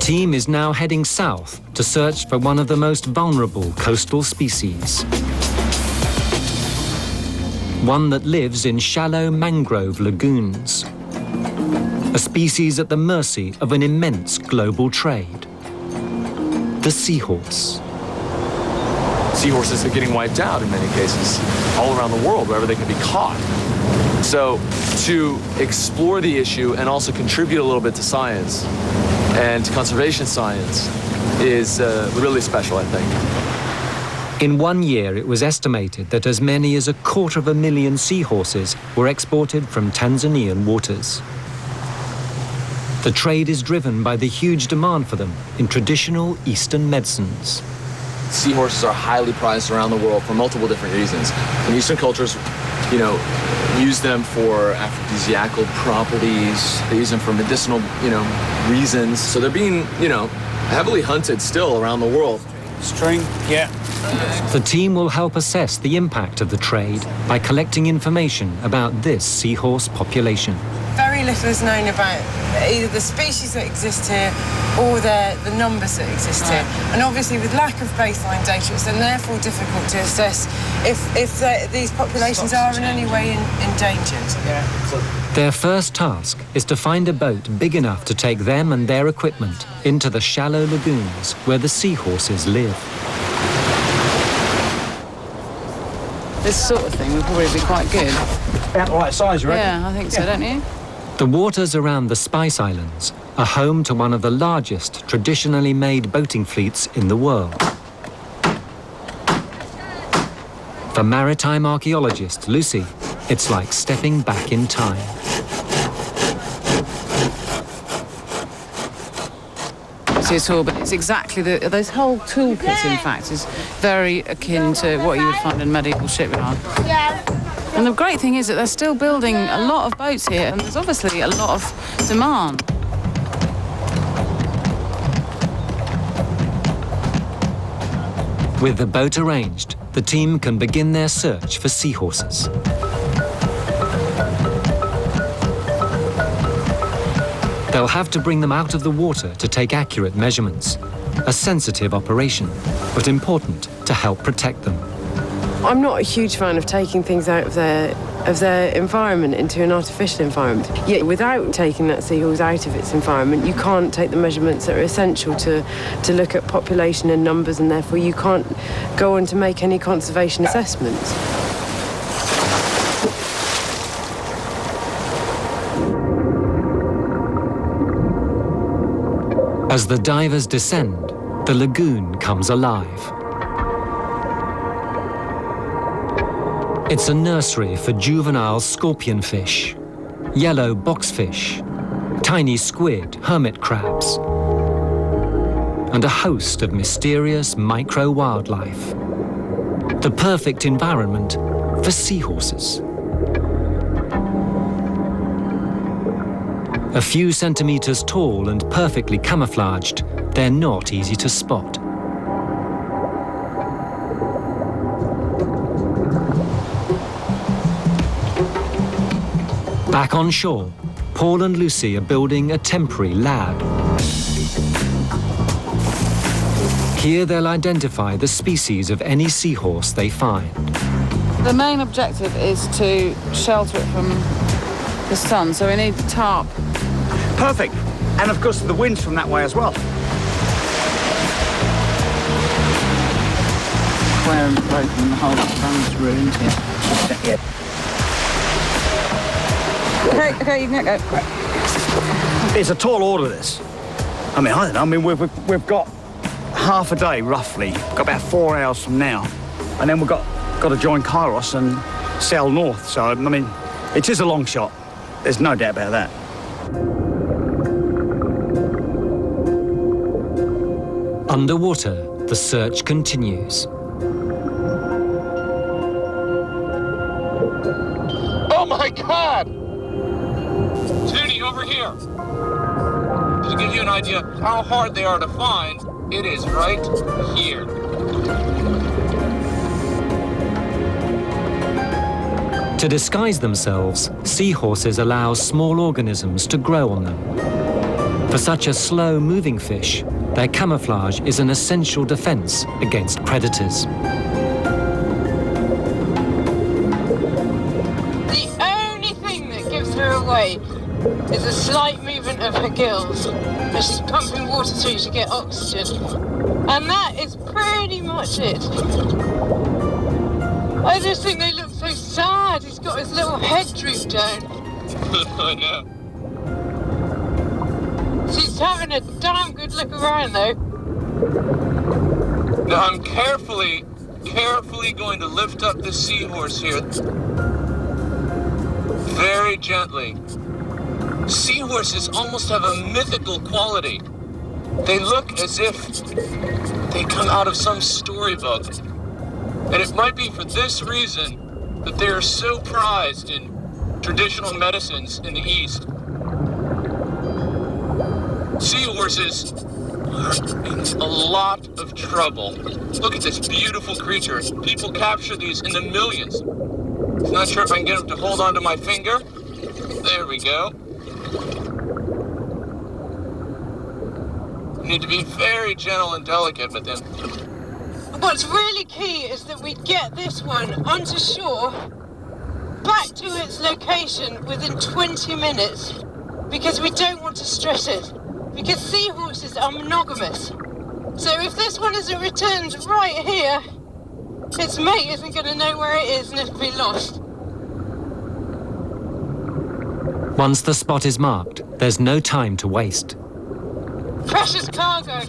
team is now heading south to search for one of the most vulnerable coastal species. One that lives in shallow mangrove lagoons. A species at the mercy of an immense global trade. The seahorse. Seahorses are getting wiped out in many cases, all around the world, wherever they can be caught. So to explore the issue and also contribute a little bit to science and to conservation science is really special, I think. In 1 year, it was estimated that as many as 250,000 seahorses were exported from Tanzanian waters. The trade is driven by the huge demand for them in traditional Eastern medicines. Seahorses are highly prized around the world for multiple different reasons. In Eastern cultures, use them for aphrodisiacal properties. They use them for medicinal, reasons. So they're being, heavily hunted still around the world. String, yeah. The team will help assess the impact of the trade by collecting information about this seahorse population. Very little is known about either the species that exist here or the numbers that exist here. And obviously with lack of baseline data, it's then therefore difficult to assess if these populations are in any way endangered. Their first task is to find a boat big enough to take them and their equipment into the shallow lagoons where the seahorses live. This sort of thing would probably be quite good. About the right size, right? Yeah, I think so, don't you? The waters around the Spice Islands are home to one of the largest traditionally made boating fleets in the world. For maritime archaeologist Lucy, it's like stepping back in time. At all, but it's exactly this whole toolkit, in fact, is very akin to what you would find in a medieval shipyard. And the great thing is that they're still building a lot of boats here, and there's obviously a lot of demand. With the boat arranged, the team can begin their search for seahorses. They'll have to bring them out of the water to take accurate measurements. A sensitive operation, but important to help protect them. I'm not a huge fan of taking things out of their environment into an artificial environment. Yet without taking that seahorse out of its environment, you can't take the measurements that are essential to look at population and numbers, and therefore you can't go on to make any conservation assessments. As the divers descend, the lagoon comes alive. It's a nursery for juvenile scorpionfish, yellow boxfish, tiny squid, hermit crabs, and a host of mysterious micro-wildlife. The perfect environment for seahorses. A few centimeters tall and perfectly camouflaged, they're not easy to spot. Back on shore, Paul and Lucy are building a temporary lab. Here they'll identify the species of any seahorse they find. The main objective is to shelter it from the sun, so we need tarp. Perfect. And of course the wind's from that way as well. Square and broken, the whole sun's ruined here. Okay, you can go. It's a tall order, this. I don't know. We've got half a day, roughly. Got about 4 hours from now. And then we've got to join Kairos and sail north. So, it is a long shot. There's no doubt about that. Underwater, the search continues. Oh my God! Judy, over here. To give you an idea of how hard they are to find, it is right here. To disguise themselves, seahorses allow small organisms to grow on them. For such a slow-moving fish, their camouflage is an essential defense against predators. The only thing that gives her away is a slight movement of her gills as she's pumping water through to get oxygen. And that is pretty much it. I just think they look so sad. He's got his little head drooped down. I know. She's having a damn good look around though. Now I'm carefully going to lift up the seahorse here. Very gently. Seahorses almost have a mythical quality. They look as if they come out of some storybook. And it might be for this reason that they are so prized in traditional medicines in the East. Seahorses are in a lot of trouble. Look at this beautiful creature. People capture these in the millions. I'm not sure if I can get him to hold onto my finger. There we go. You need to be very gentle and delicate with him. What's really key is that we get this one onto shore, back to its location within 20 minutes, because we don't want to stress it, because seahorses are monogamous. So if this one isn't returned right here, its mate isn't going to know where it is and it'll be lost. Once the spot is marked, there's no time to waste. Precious cargo.